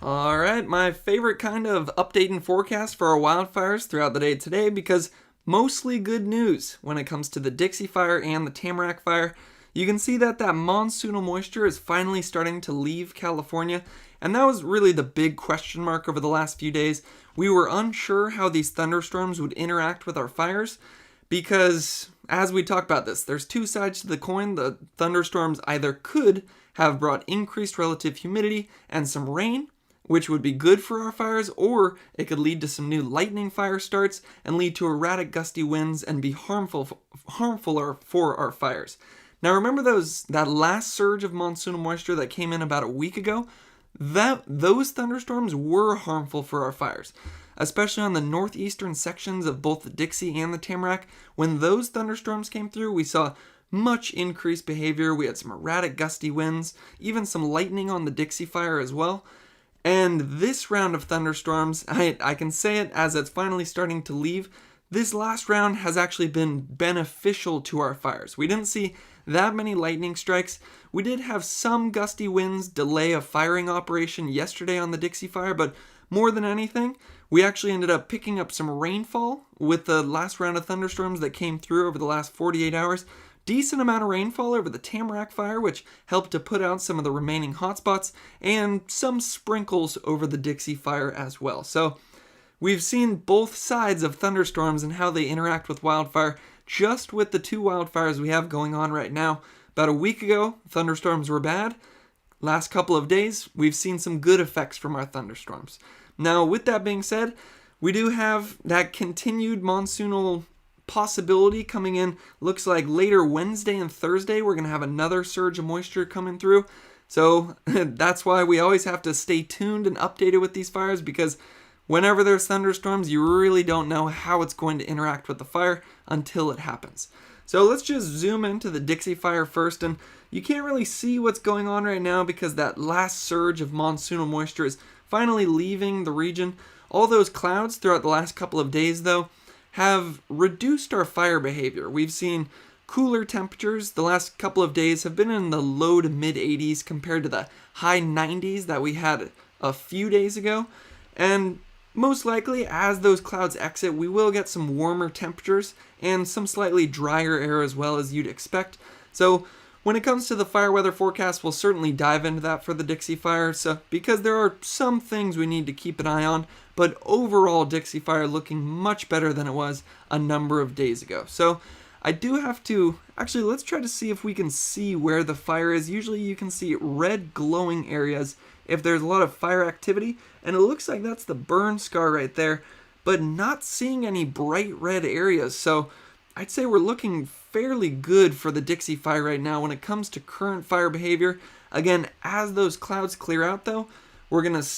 Alright, my favorite kind of update and forecast for our wildfires throughout the day today, because mostly good news when it comes to the Dixie Fire and the Tamarack Fire. You can see that monsoonal moisture is finally starting to leave California, and that was really the big question mark over the last few days. We were unsure how these thunderstorms would interact with our fires, because as we talk about this, there's two sides to the coin. The thunderstorms either could have brought increased relative humidity and some rain, which would be good for our fires, or it could lead to some new lightning fire starts and lead to erratic gusty winds and be harmful for our fires. Now remember that last surge of monsoonal moisture that came in about a week ago? Those thunderstorms were harmful for our fires, especially on the northeastern sections of both the Dixie and the Tamarack. When those thunderstorms came through, we saw much increased behavior. We had some erratic gusty winds, even some lightning on the Dixie Fire as well. And this round of thunderstorms, I can say it as it's finally starting to leave, this last round has actually been beneficial to our fires. We didn't see that many lightning strikes. We did have some gusty winds delay a firing operation yesterday on the Dixie Fire, but more than anything, we actually ended up picking up some rainfall with the last round of thunderstorms that came through over the last 48 hours. Decent amount of rainfall over the Tamarack Fire, which helped to put out some of the remaining hotspots, and some sprinkles over the Dixie Fire as well. So we've seen both sides of thunderstorms and how they interact with wildfire just with the two wildfires we have going on right now. About a week ago, thunderstorms were bad. Last couple of days, we've seen some good effects from our thunderstorms. Now, with that being said, we do have that continued monsoonal possibility coming in. Looks like later Wednesday and Thursday we're going to have another surge of moisture coming through. So that's why we always have to stay tuned and updated with these fires, because whenever there's thunderstorms, you really don't know how it's going to interact with the fire until it happens. So let's just zoom into the Dixie Fire first, and you can't really see what's going on right now because that last surge of monsoonal moisture is finally leaving the region. All those clouds throughout the last couple of days, though, have reduced our fire behavior. We've seen cooler temperatures. The last couple of days have been in the low to mid 80s compared to the high 90s that we had a few days ago. And most likely, as those clouds exit, we will get some warmer temperatures and some slightly drier air as well, as you'd expect. So when it comes to the fire weather forecast, we'll certainly dive into that for the Dixie Fire, because there are some things we need to keep an eye on. But overall, Dixie Fire looking much better than it was a number of days ago. So I do have to, actually let's try to see if we can see where the fire is. Usually you can see red glowing areas if there's a lot of fire activity, and it looks like that's the burn scar right there, but not seeing any bright red areas. So I'd say we're looking fairly good for the Dixie Fire right now when it comes to current fire behavior. Again, as those clouds clear out though, we're going to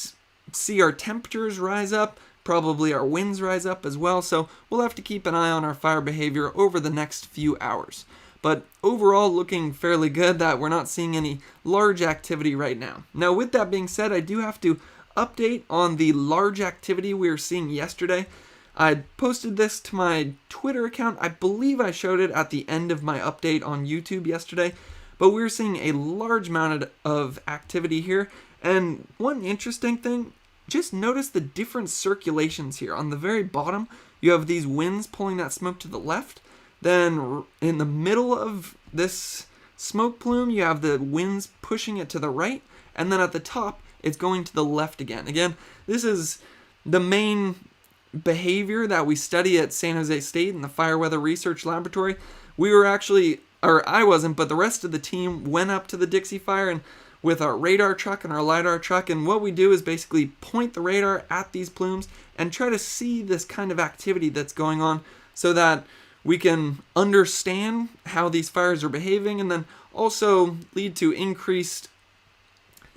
see our temperatures rise up, probably our winds rise up as well, so we'll have to keep an eye on our fire behavior over the next few hours. But overall, looking fairly good that we're not seeing any large activity right now. Now, with that being said, I do have to update on the large activity we were seeing yesterday. I posted this to my Twitter account. I believe I showed it at the end of my update on YouTube yesterday, but we were seeing a large amount of activity here. And one interesting thing, just notice the different circulations here. On the very bottom, you have these winds pulling that smoke to the left. Then in the middle of this smoke plume, you have the winds pushing it to the right. And then at the top, it's going to the left again. Again, this is the main behavior that we study at San Jose State in the Fire Weather Research Laboratory. We were actually, or I wasn't, but the rest of the team went up to the Dixie Fire and with our radar truck and our LiDAR truck, and what we do is basically point the radar at these plumes and try to see this kind of activity that's going on so that we can understand how these fires are behaving, and then also lead to increased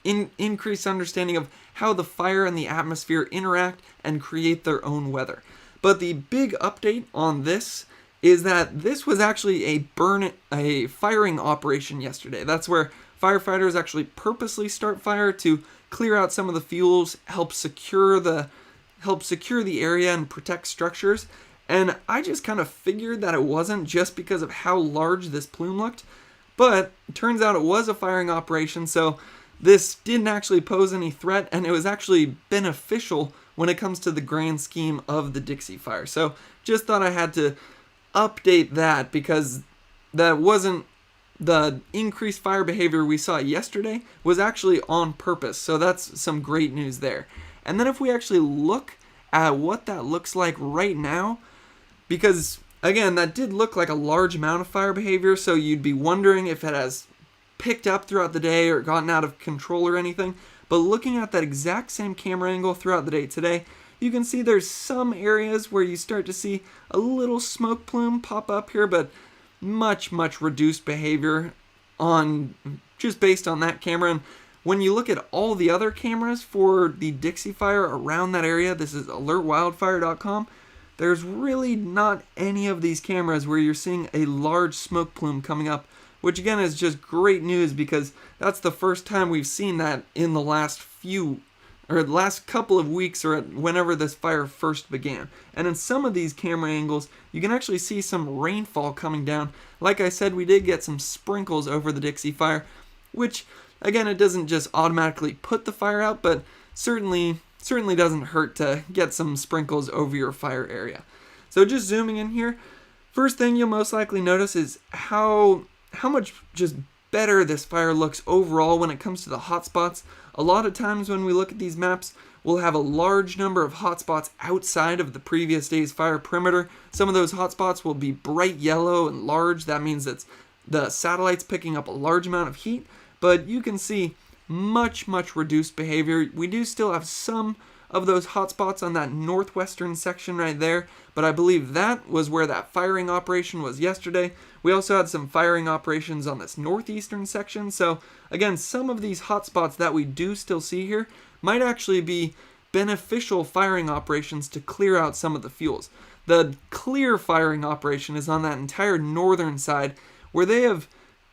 understanding of how the fire and the atmosphere interact and create their own weather. But the big update on this is that this was actually a firing operation yesterday. That's where firefighters actually purposely start fire to clear out some of the fuels, help secure the area and protect structures. And I just kind of figured that it wasn't just because of how large this plume looked, but it turns out it was a firing operation. So this didn't actually pose any threat, and it was actually beneficial when it comes to the grand scheme of the Dixie Fire. So just thought I had to update that, because that wasn't the increased fire behavior we saw yesterday was actually on purpose. So that's some great news there. And then if we actually look at what that looks like right now, because again, that did look like a large amount of fire behavior, so you'd be wondering if it has picked up throughout the day or gotten out of control or anything. But looking at that exact same camera angle throughout the day today, you can see there's some areas where you start to see a little smoke plume pop up here, but much reduced behavior on just based on that camera. And when you look at all the other cameras for the Dixie Fire around that area, this is alertwildfire.com, there's really not any of these cameras where you're seeing a large smoke plume coming up, which again is just great news, because that's the first time we've seen that in the last couple of weeks, or whenever this fire first began. And in some of these camera angles, you can actually see some rainfall coming down. Like I said, we did get some sprinkles over the Dixie Fire, which again, it doesn't just automatically put the fire out, but certainly doesn't hurt to get some sprinkles over your fire area. So just zooming in here, first thing you'll most likely notice is how much just better this fire looks overall when it comes to the hotspots. A lot of times when we look at these maps, we'll have a large number of hotspots outside of the previous day's fire perimeter. Some of those hotspots will be bright yellow and large. That means that the satellite's picking up a large amount of heat, but you can see much reduced behavior. We do still have some of those hotspots on that northwestern section right there, but I believe that was where that firing operation was yesterday. We also had some firing operations on this northeastern section, so again, some of these hotspots that we do still see here might actually be beneficial firing operations to clear out some of the fuels. The clear firing operation is on that entire northern side, where they have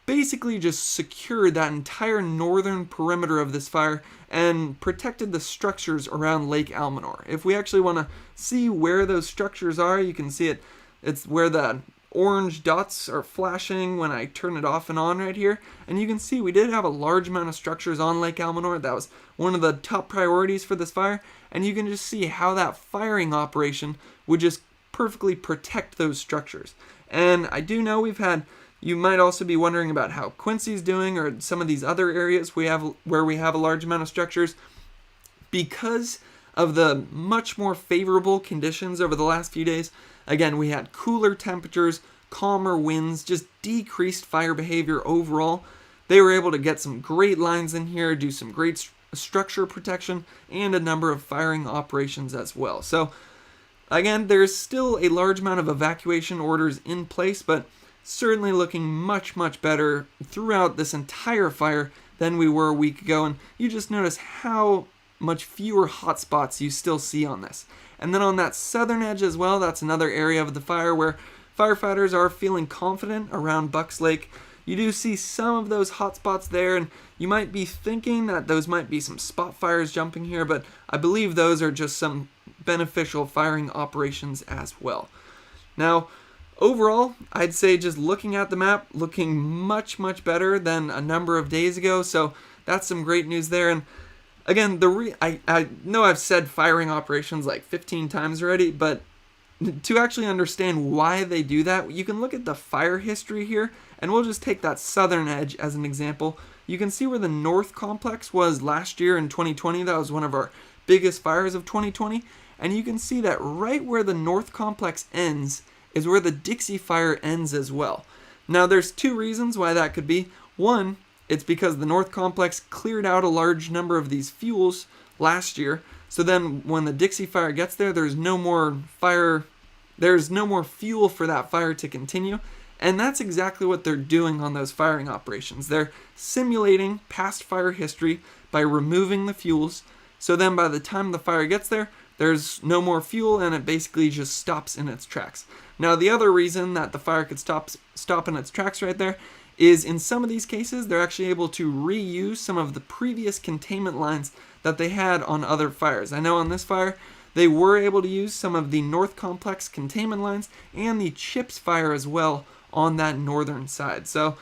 basically just secured that entire northern perimeter of this fire and protected the structures around Lake Almanor. If we actually want to see where those structures are, you can see it's where the orange dots are flashing when I turn it off and on right here. And you can see we did have a large amount of structures on Lake Almanor. That was one of the top priorities for this fire. And you can just see how that firing operation would just perfectly protect those structures. And I do know you might also be wondering about how Quincy's doing, or some of these other areas where we have a large amount of structures. Because of the much more favorable conditions over the last few days, again, we had cooler temperatures, calmer winds, just decreased fire behavior overall. They were able to get some great lines in here, do some great structure protection, and a number of firing operations as well. So again, there's still a large amount of evacuation orders in place, but certainly looking much better throughout this entire fire than we were a week ago. And you just notice how much fewer hotspots you still see on this. And then on that southern edge as well, that's another area of the fire where firefighters are feeling confident around Bucks Lake. You do see some of those hotspots there, and you might be thinking that those might be some spot fires jumping here, but I believe those are just some beneficial firing operations as well. Now, overall, I'd say just looking at the map, looking much better than a number of days ago, so that's some great news there. And again, I know I've said firing operations like 15 times already, but to actually understand why they do that, you can look at the fire history here, and we'll just take that southern edge as an example. You can see where the North Complex was last year in 2020. That was one of our biggest fires of 2020, and you can see that right where the North Complex ends is where the Dixie Fire ends as well. Now, there's two reasons why that could be. One, it's because the North Complex cleared out a large number of these fuels last year, so then when the Dixie Fire gets there, there's no more fuel for that fire to continue, and that's exactly what they're doing on those firing operations. They're simulating past fire history by removing the fuels, so then by the time the fire gets there, there's no more fuel, and it basically just stops in its tracks. Now, the other reason that the fire could stop in its tracks right there is in some of these cases, they're actually able to reuse some of the previous containment lines that they had on other fires. I know on this fire, they were able to use some of the North Complex containment lines and the Chips Fire as well on that northern side. So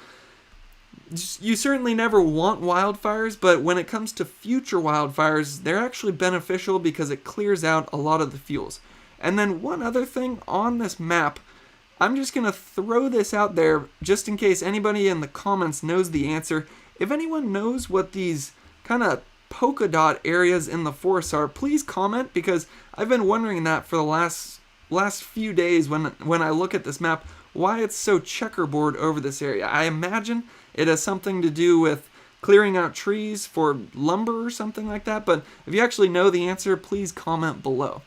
You certainly never want wildfires, but when it comes to future wildfires, they're actually beneficial because it clears out a lot of the fuels. And then one other thing on this map, I'm just going to throw this out there just in case anybody in the comments knows the answer. If anyone knows what these kind of polka dot areas in the forest are, please comment, because I've been wondering that for the last few days when I look at this map, why it's so checkerboard over this area. I imagine it has something to do with clearing out trees for lumber or something like that, but if you actually know the answer, please comment below.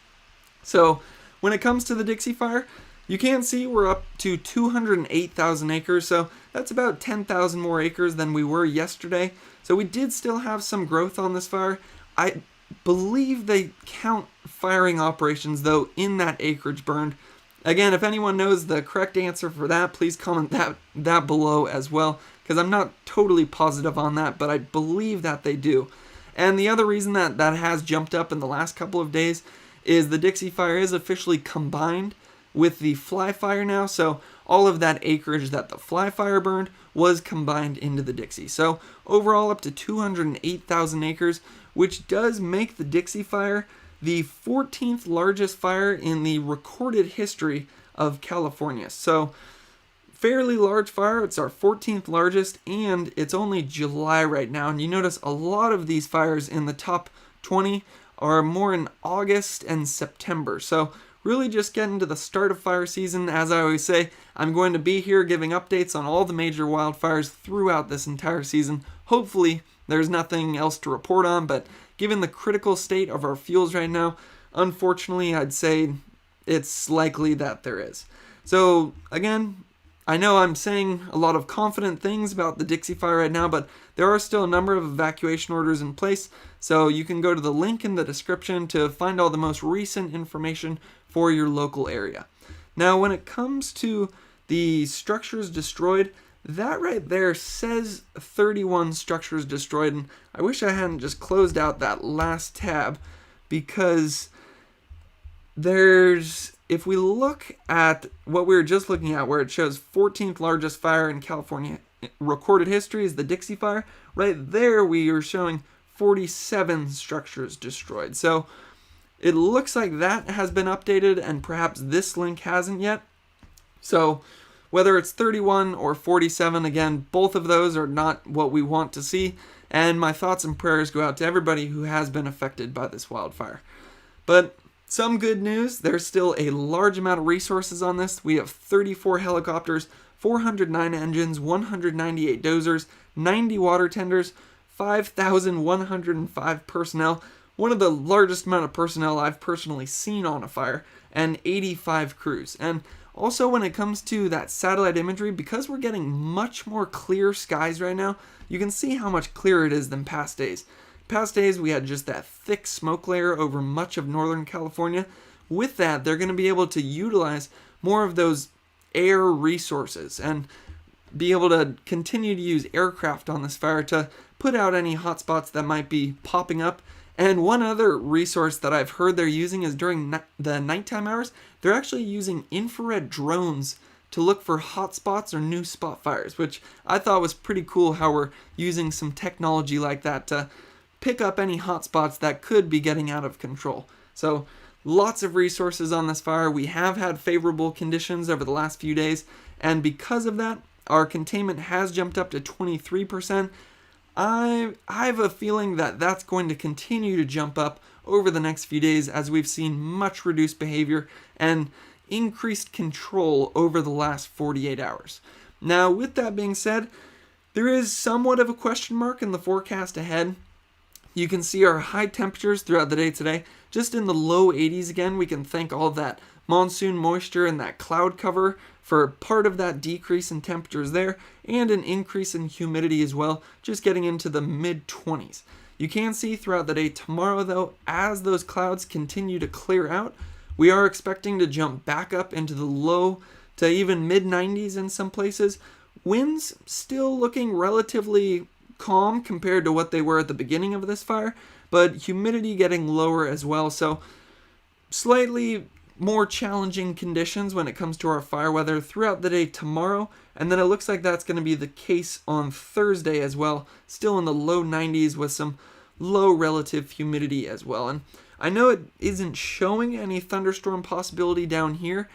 So when it comes to the Dixie Fire, you can see we're up to 208,000 acres, so that's about 10,000 more acres than we were yesterday. So we did still have some growth on this fire. I believe they count firing operations, though, in that acreage burned. Again, if anyone knows the correct answer for that, please comment that below as well, because I'm not totally positive on that, but I believe that they do. And the other reason that has jumped up in the last couple of days is the Dixie Fire is officially combined with the Fly Fire now, so all of that acreage that the Fly Fire burned was combined into the Dixie. So overall up to 208,000 acres, which does make the Dixie Fire the 14th largest fire in the recorded history of California. So fairly large fire. It's our 14th largest, and it's only July right now. And you notice a lot of these fires in the top 20 are more in August and September. So really just getting to the start of fire season. As I always say, I'm going to be here giving updates on all the major wildfires throughout this entire season. Hopefully there's nothing else to report on, but given the critical state of our fuels right now, unfortunately, I'd say it's likely that there is. So again, I know I'm saying a lot of confident things about the Dixie Fire right now, but there are still a number of evacuation orders in place, so you can go to the link in the description to find all the most recent information for your local area. Now, when it comes to the structures destroyed, that right there says 31 structures destroyed, and I wish I hadn't just closed out that last tab, because if we look at what we were just looking at, where it shows 14th largest fire in California recorded history is the Dixie Fire, right there we are showing 47 structures destroyed. So it looks like that has been updated, and perhaps this link hasn't yet. So whether it's 31 or 47, again, both of those are not what we want to see, and my thoughts and prayers go out to everybody who has been affected by this wildfire. But some good news, there's still a large amount of resources on this. We have 34 helicopters, 409 engines, 198 dozers, 90 water tenders, 5,105 personnel, one of the largest amount of personnel I've personally seen on a fire, and 85 crews. And also when it comes to that satellite imagery, because we're getting much more clear skies right now, you can see how much clearer it is than past days. Past days we had just that thick smoke layer over much of Northern California. With that, they're going to be able to utilize more of those air resources and be able to continue to use aircraft on this fire to put out any hotspots that might be popping up. And one other resource that I've heard they're using is during the nighttime hours, they're actually using infrared drones to look for hotspots or new spot fires, which I thought was pretty cool how we're using some technology like that to pick up any hotspots that could be getting out of control. So lots of resources on this fire. We have had favorable conditions over the last few days, and because of that, our containment has jumped up to 23%. I have a feeling that that's going to continue to jump up over the next few days, as we've seen much reduced behavior and increased control over the last 48 hours. Now, with that being said, there is somewhat of a question mark in the forecast ahead. You can see our high temperatures throughout the day today, just in the low 80s again. We can thank all of that monsoon moisture and that cloud cover for part of that decrease in temperatures there, and an increase in humidity as well, just getting into the mid-20s. You can see throughout the day tomorrow, though, as those clouds continue to clear out, we are expecting to jump back up into the low to even mid-90s in some places. Winds still looking relatively calm compared to what they were at the beginning of this fire, but humidity getting lower as well, so slightly more challenging conditions when it comes to our fire weather throughout the day tomorrow, and then it looks like that's going to be the case on Thursday as well, still in the low 90s with some low relative humidity as well. And I know it isn't showing any thunderstorm possibility down here,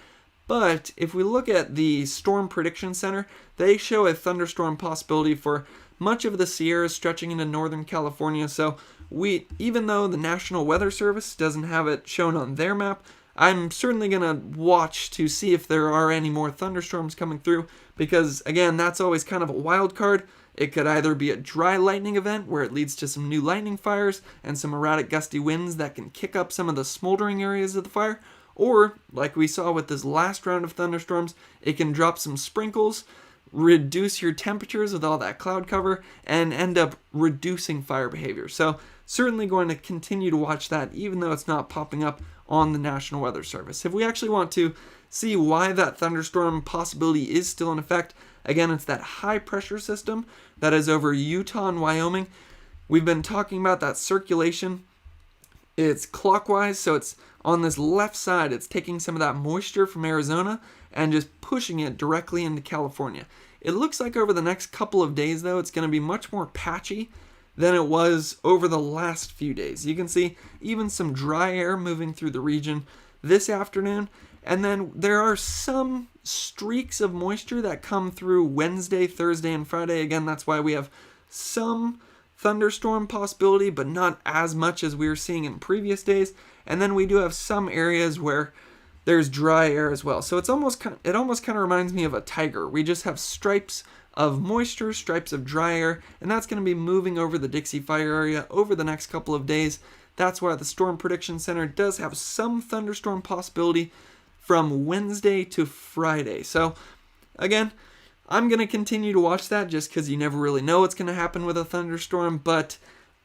but if we look at the Storm Prediction Center, they show a thunderstorm possibility for much of the Sierras stretching into Northern California. So even though the National Weather Service doesn't have it shown on their map, I'm certainly going to watch to see if there are any more thunderstorms coming through, because again, that's always kind of a wild card. It could either be a dry lightning event where it leads to some new lightning fires and some erratic gusty winds that can kick up some of the smoldering areas of the fire, or like we saw with this last round of thunderstorms, it can drop some sprinkles, reduce your temperatures with all that cloud cover, and end up reducing fire behavior. So certainly going to continue to watch that, even though it's not popping up on the National Weather Service. If we actually want to see why that thunderstorm possibility is still in effect, again, it's that high pressure system that is over Utah and Wyoming. We've been talking about that circulation. It's clockwise, so it's on this left side. It's taking some of that moisture from Arizona and just pushing it directly into California. It looks like over the next couple of days, though, it's going to be much more patchy than it was over the last few days. You can see even some dry air moving through the region this afternoon, and then there are some streaks of moisture that come through Wednesday, Thursday, and Friday. Again, that's why we have some thunderstorm possibility, but not as much as we were seeing in previous days. And then we do have some areas where there's dry air as well. So it almost kind of reminds me of a tiger. We just have stripes of moisture, stripes of dry air, and that's going to be moving over the Dixie Fire area over the next couple of days. That's why the Storm Prediction Center does have some thunderstorm possibility from Wednesday to Friday. So again, I'm going to continue to watch that just because you never really know what's going to happen with a thunderstorm. But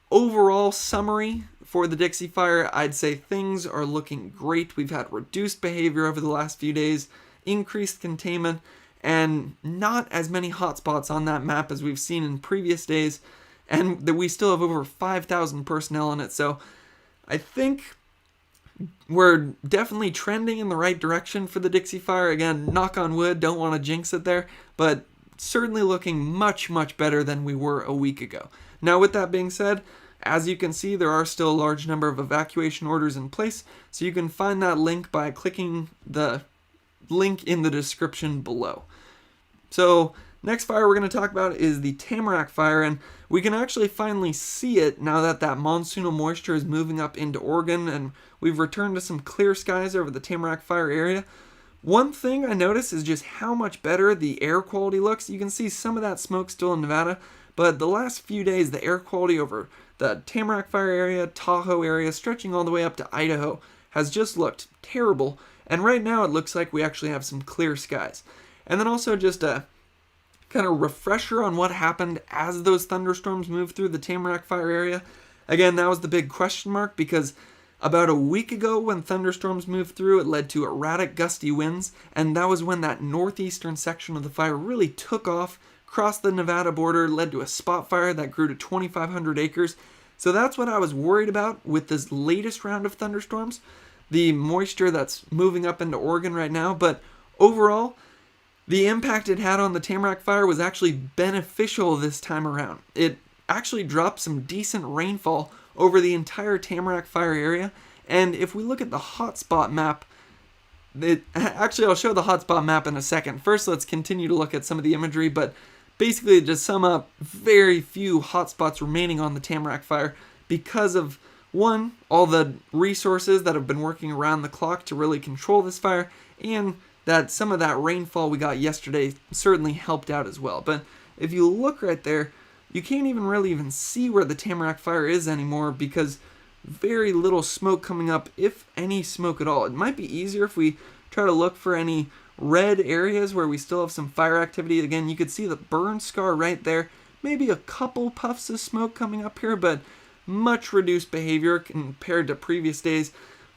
overall summary for the Dixie Fire, I'd say things are looking great. We've had reduced behavior over the last few days, increased containment, and not as many hotspots on that map as we've seen in previous days, and that we still have over 5,000 personnel on it. So I think we're definitely trending in the right direction for the Dixie Fire. Again, knock on wood, don't want to jinx it there, but certainly looking much, much better than we were a week ago. Now, with that being said, as you can see, there are still a large number of evacuation orders in place, so you can find that link by clicking the link in the description below. So next fire we're going to talk about is the Tamarack Fire, and we can actually finally see it now that monsoonal moisture is moving up into Oregon, and we've returned to some clear skies over the Tamarack Fire area. One thing I noticed is just how much better the air quality looks. You can see some of that smoke still in Nevada, but the last few days the air quality over the Tamarack Fire area, Tahoe area, stretching all the way up to Idaho has just looked terrible. And right now it looks like we actually have some clear skies. And then also just a kind of refresher on what happened as those thunderstorms moved through the Tamarack Fire area. Again, that was the big question mark, because about a week ago when thunderstorms moved through, it led to erratic gusty winds, and that was when that northeastern section of the fire really took off, crossed the Nevada border, led to a spot fire that grew to 2,500 acres. So that's what I was worried about with this latest round of thunderstorms, the moisture that's moving up into Oregon right now. But overall, the impact it had on the Tamarack Fire was actually beneficial this time around. It actually dropped some decent rainfall over the entire Tamarack Fire area. And if we look at the hotspot map, actually I'll show the hotspot map in a second. First, let's continue to look at some of the imagery, but basically to sum up, very few hotspots remaining on the Tamarack Fire because of, one, all the resources that have been working around the clock to really control this fire, and that some of that rainfall we got yesterday certainly helped out as well. But if you look right there, you can't even see where the Tamarack Fire is anymore because very little smoke coming up, if any smoke at all. It might be easier if we try to look for any red areas where we still have some fire activity. Again, you could see the burn scar right there. Maybe a couple puffs of smoke coming up here, but much reduced behavior compared to previous days.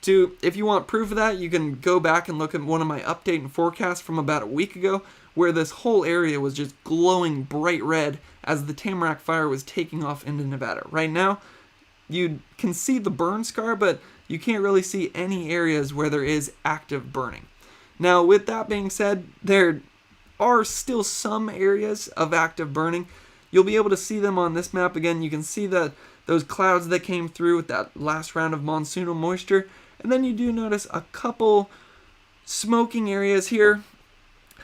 If you want proof of that, you can go back and look at one of my update and forecasts from about a week ago, where this whole area was just glowing bright red as the Tamarack Fire was taking off into Nevada. Right now, you can see the burn scar, but you can't really see any areas where there is active burning. Now, with that being said, there are still some areas of active burning. You'll be able to see them on this map. Again, you can see that those clouds that came through with that last round of monsoonal moisture. And then you do notice a couple smoking areas here.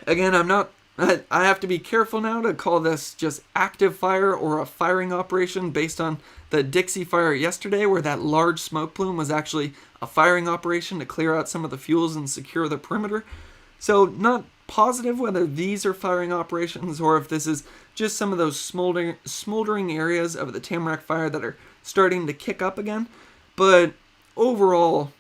Again, I have to be careful now to call this just active fire or a firing operation based on the Dixie Fire yesterday, where that large smoke plume was actually a firing operation to clear out some of the fuels and secure the perimeter. So not positive whether these are firing operations or if this is just some of those smoldering areas of the Tamarack Fire that are starting to kick up again. But overall,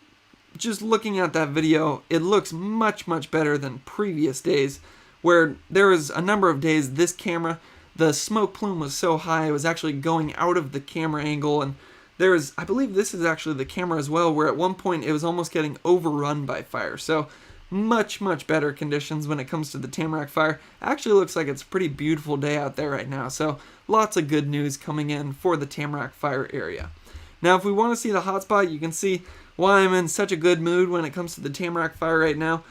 just looking at that video, it looks much, much better than previous days, where there was a number of days this camera, the smoke plume was so high it was actually going out of the camera angle, and there was, I believe this is actually the camera as well, where at one point it was almost getting overrun by fire. So much, much better conditions when it comes to the Tamarack Fire. Actually looks like it's a pretty beautiful day out there right now, so lots of good news coming in for the Tamarack Fire area. Now, if we want to see the hotspot, you can see why I'm in such a good mood when it comes to the Tamarack Fire right now.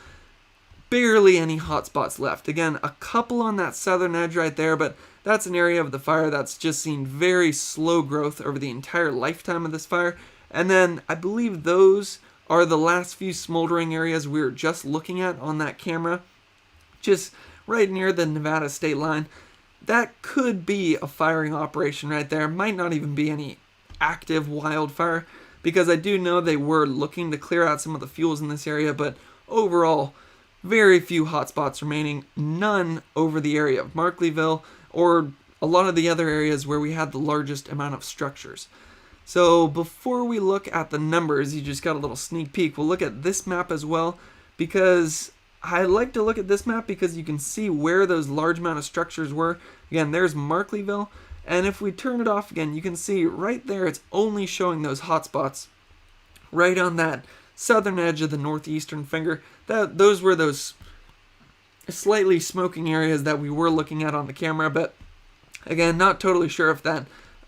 Barely any hotspots left. Again, a couple on that southern edge right there, but that's an area of the fire that's just seen very slow growth over the entire lifetime of this fire. And then I believe those are the last few smoldering areas we were just looking at on that camera, just right near the Nevada state line. That could be a firing operation right there. Might not even be any active wildfire, because I do know they were looking to clear out some of the fuels in this area, but overall, very few hotspots remaining, none over the area of Markleyville or a lot of the other areas where we had the largest amount of structures. So before we look at the numbers, you just got a little sneak peek. We'll look at this map as well, because I like to look at this map because you can see where those large amount of structures were. Again, there's Markleyville, and if we turn it off again, you can see right there it's only showing those hotspots right on that southern edge of the northeastern finger. Those were those slightly smoking areas that we were looking at on the camera, but again, not totally sure if that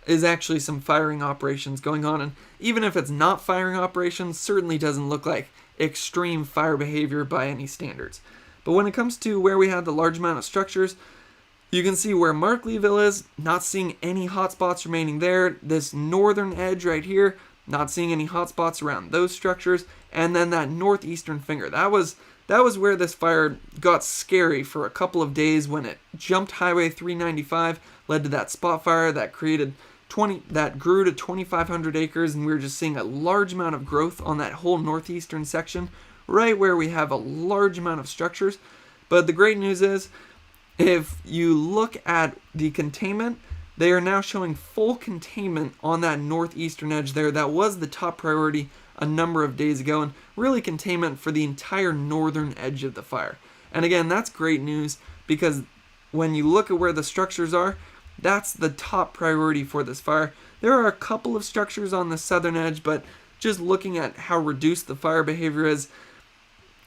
is actually some firing operations going on, and even if it's not firing operations, certainly doesn't look like extreme fire behavior by any standards. But when it comes to where we had the large amount of structures, you can see where Markleyville is, not seeing any hotspots remaining there. This northern edge right here, not seeing any hotspots around those structures, and then that northeastern finger. That was where this fire got scary for a couple of days when it jumped Highway 395, led to that spot fire that created that grew to 2,500 acres, and we were just seeing a large amount of growth on that whole northeastern section, right where we have a large amount of structures. But the great news is, if you look at the containment, they are now showing full containment on that northeastern edge there. That was the top priority a number of days ago, and really containment for the entire northern edge of the fire. And again, that's great news, because when you look at where the structures are, that's the top priority for this fire. There are a couple of structures on the southern edge, but just looking at how reduced the fire behavior is,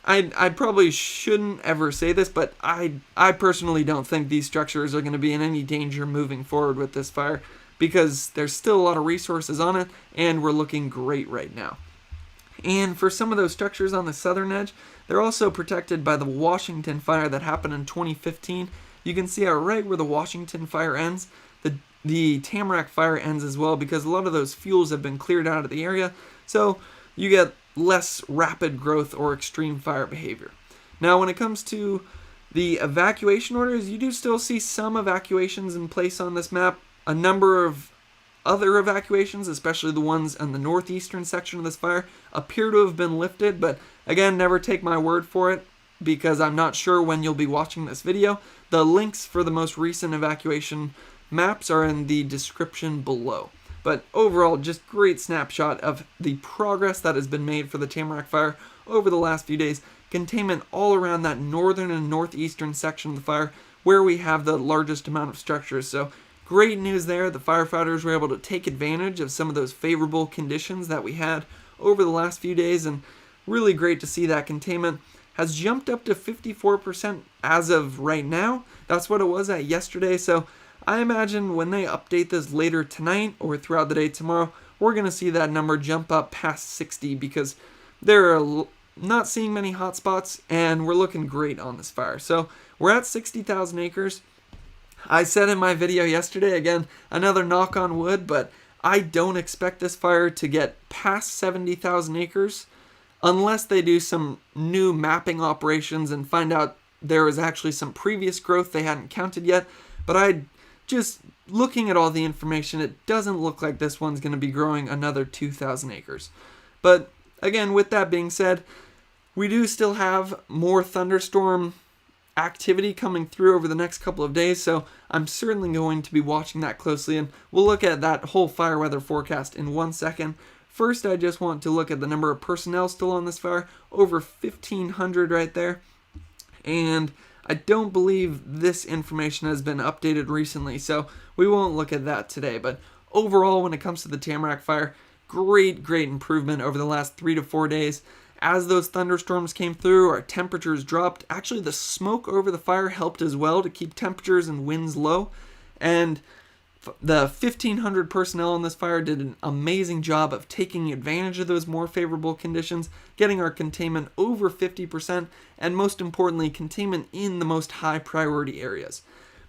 I probably shouldn't ever say this, but I personally don't think these structures are going to be in any danger moving forward with this fire, because there's still a lot of resources on it, and we're looking great right now. And for some of those structures on the southern edge, they're also protected by the Washington Fire that happened in 2015. You can see how right where the Washington Fire ends, the Tamarack Fire ends as well, because a lot of those fuels have been cleared out of the area, so you get less rapid growth or extreme fire behavior. Now, when it comes to the evacuation orders, you do still see some evacuations in place on this map. A number of other evacuations, especially the ones in the northeastern section of this fire, appear to have been lifted, but again, never take my word for it, because I'm not sure when you'll be watching this video. The links for the most recent evacuation maps are in the description below. But overall, just great snapshot of the progress that has been made for the Tamarack Fire over the last few days. Containment all around that northern and northeastern section of the fire, where we have the largest amount of structures. So great news there. The firefighters were able to take advantage of some of those favorable conditions that we had over the last few days, and really great to see that containment has jumped up to 54% as of right now. That's what it was at yesterday. So I imagine when they update this later tonight or throughout the day tomorrow, we're going to see that number jump up past 60 because there are not seeing many hotspots, and we're looking great on this fire. So we're at 60,000 acres. I said in my video yesterday, again, another knock on wood, but I don't expect this fire to get past 70,000 acres unless they do some new mapping operations and find out there was actually some previous growth they hadn't counted yet. But just looking at all the information, it doesn't look like this one's going to be growing another 2,000 acres. But again, with that being said, we do still have more thunderstorm activity coming through over the next couple of days, so I'm certainly going to be watching that closely, and we'll look at that whole fire weather forecast in 1 second. First, I just want to look at the number of personnel still on this fire, over 1,500 right there, and I don't believe this information has been updated recently, so we won't look at that today. But overall, when it comes to the Tamarack Fire, great improvement over the last 3 to 4 days. As those thunderstorms came through, our temperatures dropped. Actually, the smoke over the fire helped as well to keep temperatures and winds low. And the 1,500 personnel on this fire did an amazing job of taking advantage of those more favorable conditions, getting our containment over 50%, and most importantly, containment in the most high priority areas.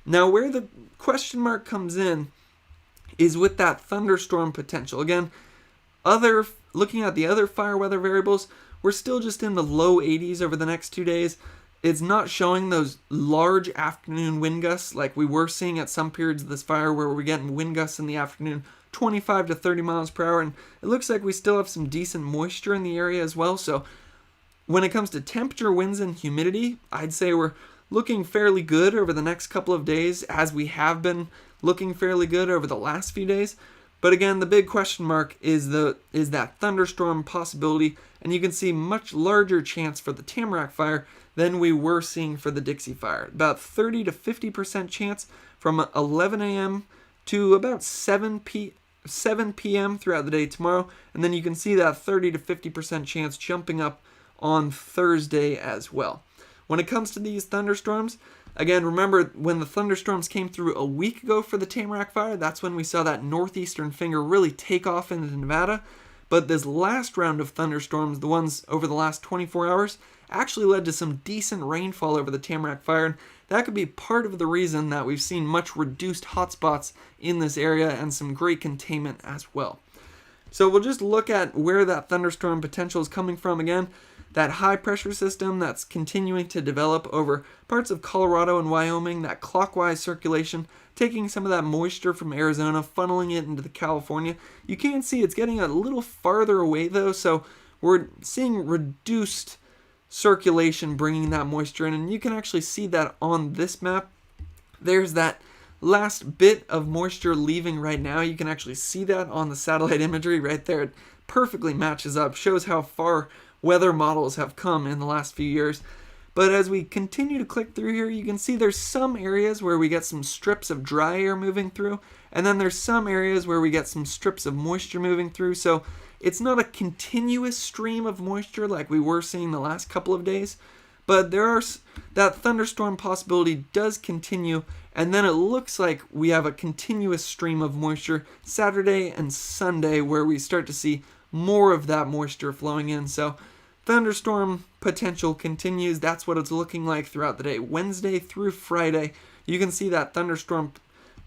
Now, where the question mark comes in is with that thunderstorm potential. Again, looking at the other fire weather variables, we're still just in the low 80s over the next 2 days. It's not showing those large afternoon wind gusts like we were seeing at some periods of this fire where we're getting wind gusts in the afternoon 25 to 30 miles per hour, and it looks like we still have some decent moisture in the area as well. So when it comes to temperature, winds, and humidity, I'd say we're looking fairly good over the next couple of days, as we have been looking fairly good over the last few days. But again, the big question mark is that thunderstorm possibility, and you can see much larger chance for the Tamarack Fire than we were seeing for the Dixie Fire. About 30 to 50% chance from 11 a.m. to about 7 p.m. throughout the day tomorrow, and then you can see that 30 to 50% chance jumping up on Thursday as well. When it comes to these thunderstorms, again, remember when the thunderstorms came through a week ago for the Tamarack Fire, that's when we saw that northeastern finger really take off into Nevada. But this last round of thunderstorms, the ones over the last 24 hours, actually led to some decent rainfall over the Tamarack Fire. And that could be part of the reason that we've seen much reduced hotspots in this area and some great containment as well. So we'll just look at where that thunderstorm potential is coming from again. That high pressure system that's continuing to develop over parts of Colorado and Wyoming, that clockwise circulation, taking some of that moisture from Arizona, funneling it into California. You can see it's getting a little farther away though, so we're seeing reduced circulation bringing that moisture in, and you can actually see that on this map. There's that last bit of moisture leaving right now. You can actually see that on the satellite imagery right there. It perfectly matches up, shows how far weather models have come in the last few years. But as we continue to click through here, you can see there's some areas where we get some strips of dry air moving through, and then there's some areas where we get some strips of moisture moving through. So it's not a continuous stream of moisture like we were seeing the last couple of days, but that thunderstorm possibility does continue, and then it looks like we have a continuous stream of moisture Saturday and Sunday where we start to see more of that moisture flowing in. So thunderstorm potential continues. That's what it's looking like throughout the day. Wednesday through Friday, you can see that thunderstorm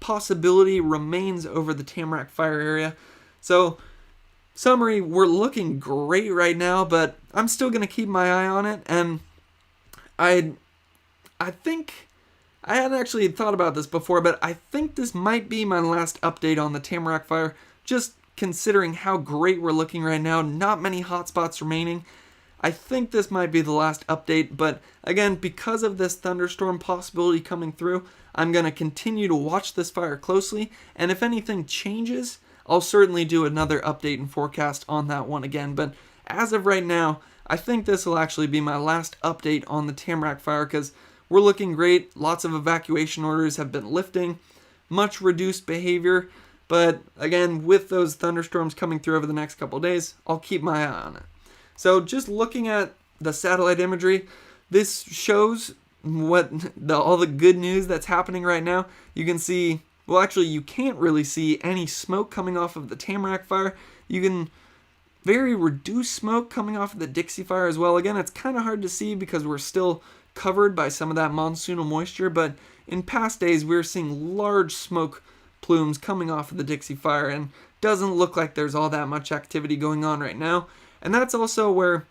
possibility remains over the Tamarack Fire area. So summary, we're looking great right now, but I'm still going to keep my eye on it. And I think, I hadn't actually thought about this before, but I think this might be my last update on the Tamarack Fire, just considering how great we're looking right now. Not many hotspots remaining. I think this might be the last update, but again, because of this thunderstorm possibility coming through, I'm going to continue to watch this fire closely, and if anything changes, I'll certainly do another update and forecast on that one again. But as of right now, I think this will actually be my last update on the Tamarack Fire, because we're looking great. Lots of evacuation orders have been lifting, much reduced behavior, but again, with those thunderstorms coming through over the next couple of days, I'll keep my eye on it. So just looking at the satellite imagery, this shows all the good news that's happening right now. You can see, well, actually you can't really see any smoke coming off of the Tamarack Fire. You can very reduced smoke coming off of the Dixie Fire as well. Again, it's kind of hard to see because we're still covered by some of that monsoonal moisture, but in past days we were seeing large smoke plumes coming off of the Dixie Fire, and doesn't look like there's all that much activity going on right now. And that's also where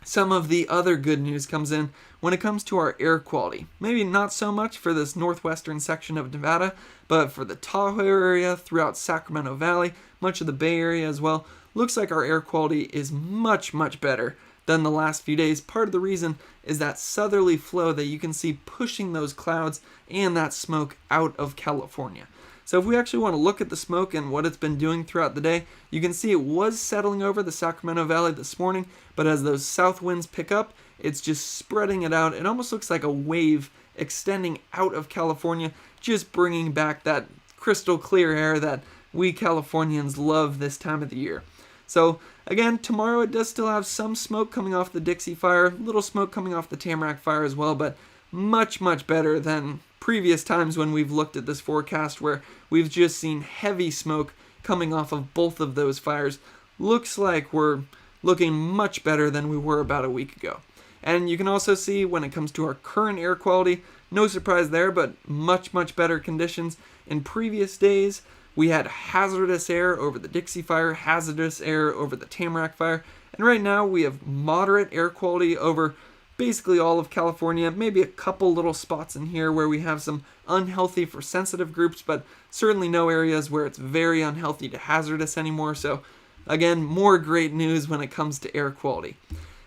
some of the other good news comes in when it comes to our air quality. Maybe not so much for this northwestern section of Nevada, but for the Tahoe area, throughout Sacramento Valley, much of the Bay Area as well, looks like our air quality is much, much better than the last few days. Part of the reason is that southerly flow that you can see pushing those clouds and that smoke out of California. So if we actually want to look at the smoke and what it's been doing throughout the day, you can see it was settling over the Sacramento Valley this morning, but as those south winds pick up, it's just spreading it out. It almost looks like a wave extending out of California, just bringing back that crystal clear air that we Californians love this time of the year. So again, tomorrow it does still have some smoke coming off the Dixie Fire, little smoke coming off the Tamarack Fire as well, but much, much better than previous times when we've looked at this forecast where we've just seen heavy smoke coming off of both of those fires. Looks like we're looking much better than we were about a week ago. And you can also see when it comes to our current air quality, no surprise there, but much, much better conditions. In previous days, we had hazardous air over the Dixie Fire, hazardous air over the Tamarack Fire, and right now we have moderate air quality over basically all of California, maybe a couple little spots in here where we have some unhealthy for sensitive groups, but certainly no areas where it's very unhealthy to hazardous anymore. So again, more great news when it comes to air quality.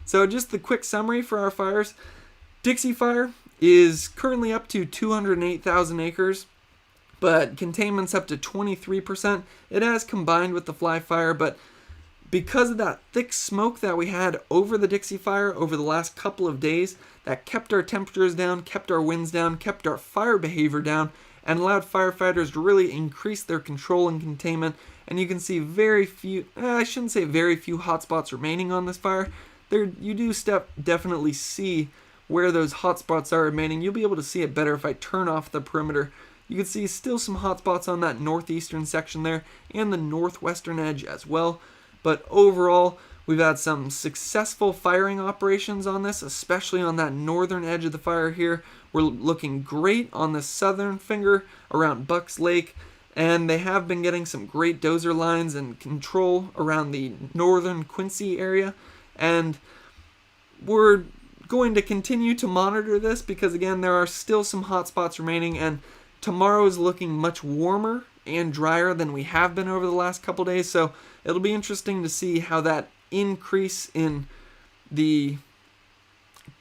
So just the quick summary for our fires. Dixie Fire is currently up to 208,000 acres, but containment's up to 23%. It has combined with the Fly Fire, but because of that thick smoke that we had over the Dixie Fire over the last couple of days, that kept our temperatures down, kept our winds down, kept our fire behavior down, and allowed firefighters to really increase their control and containment. And you can see very few, I shouldn't say very few hotspots remaining on this fire. You do definitely see where those hotspots are remaining. You'll be able to see it better if I turn off the perimeter. You can see still some hotspots on that northeastern section there and the northwestern edge as well. But overall, we've had some successful firing operations on this, especially on that northern edge of the fire here. We're looking great on the southern finger around Bucks Lake, and they have been getting some great dozer lines and control around the northern Quincy area. And we're going to continue to monitor this because, again, there are still some hot spots remaining, and tomorrow is looking much warmer and drier than we have been over the last couple days. So it'll be interesting to see how that increase in the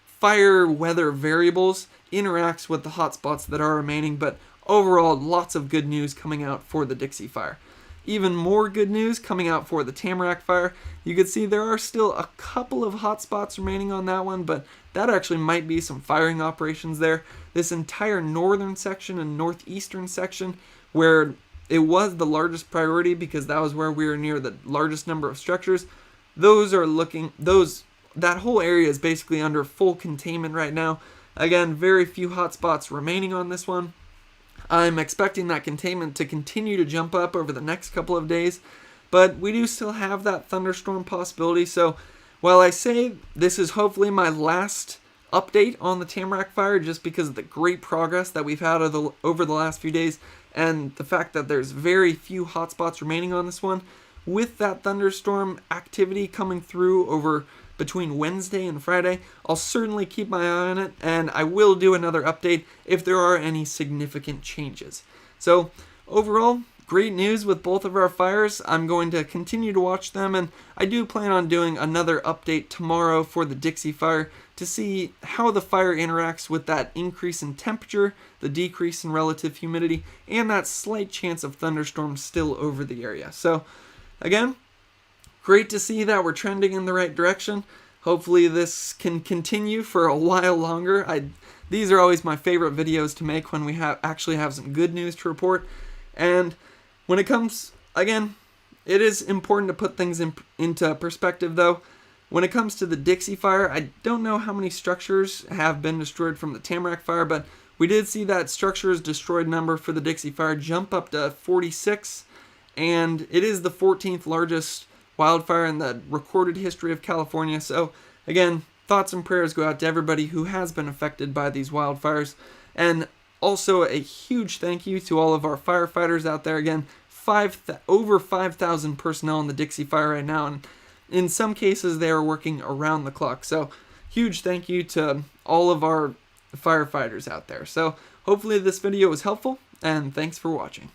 fire weather variables interacts with the hotspots that are remaining. But overall, lots of good news coming out for the Dixie Fire. Even more good news coming out for the Tamarack Fire. You can see there are still a couple of hot spots remaining on that one, but that actually might be some firing operations there. This entire northern section and northeastern section, where it was the largest priority because that was where we were near the largest number of structures, that whole area is basically under full containment right now. Again, very few hot spots remaining on this one. I'm expecting that containment to continue to jump up over the next couple of days, but we do still have that thunderstorm possibility. So while I say this is hopefully my last update on the Tamarack Fire, just because of the great progress that we've had over the last few days and the fact that there's very few hotspots remaining on this one, with that thunderstorm activity coming through over between Wednesday and Friday, I'll certainly keep my eye on it, and I will do another update if there are any significant changes. So overall, great news with both of our fires. I'm going to continue to watch them, and I do plan on doing another update tomorrow for the Dixie Fire to see how the fire interacts with that increase in temperature, the decrease in relative humidity, and that slight chance of thunderstorms still over the area. So again, great to see that we're trending in the right direction. Hopefully this can continue for a while longer. These are always my favorite videos to make when we actually have some good news to report. And when it comes, again, it is important to put things into perspective though. When it comes to the Dixie Fire, I don't know how many structures have been destroyed from the Tamarack Fire, but we did see that structures destroyed number for the Dixie Fire jump up to 46, and it is the 14th largest wildfire in the recorded history of California. So again, thoughts and prayers go out to everybody who has been affected by these wildfires. And also a huge thank you to all of our firefighters out there. Again, over 5,000 personnel in the Dixie Fire right now, and in some cases they are working around the clock. So huge thank you to all of our firefighters out there. So hopefully this video was helpful, and thanks for watching.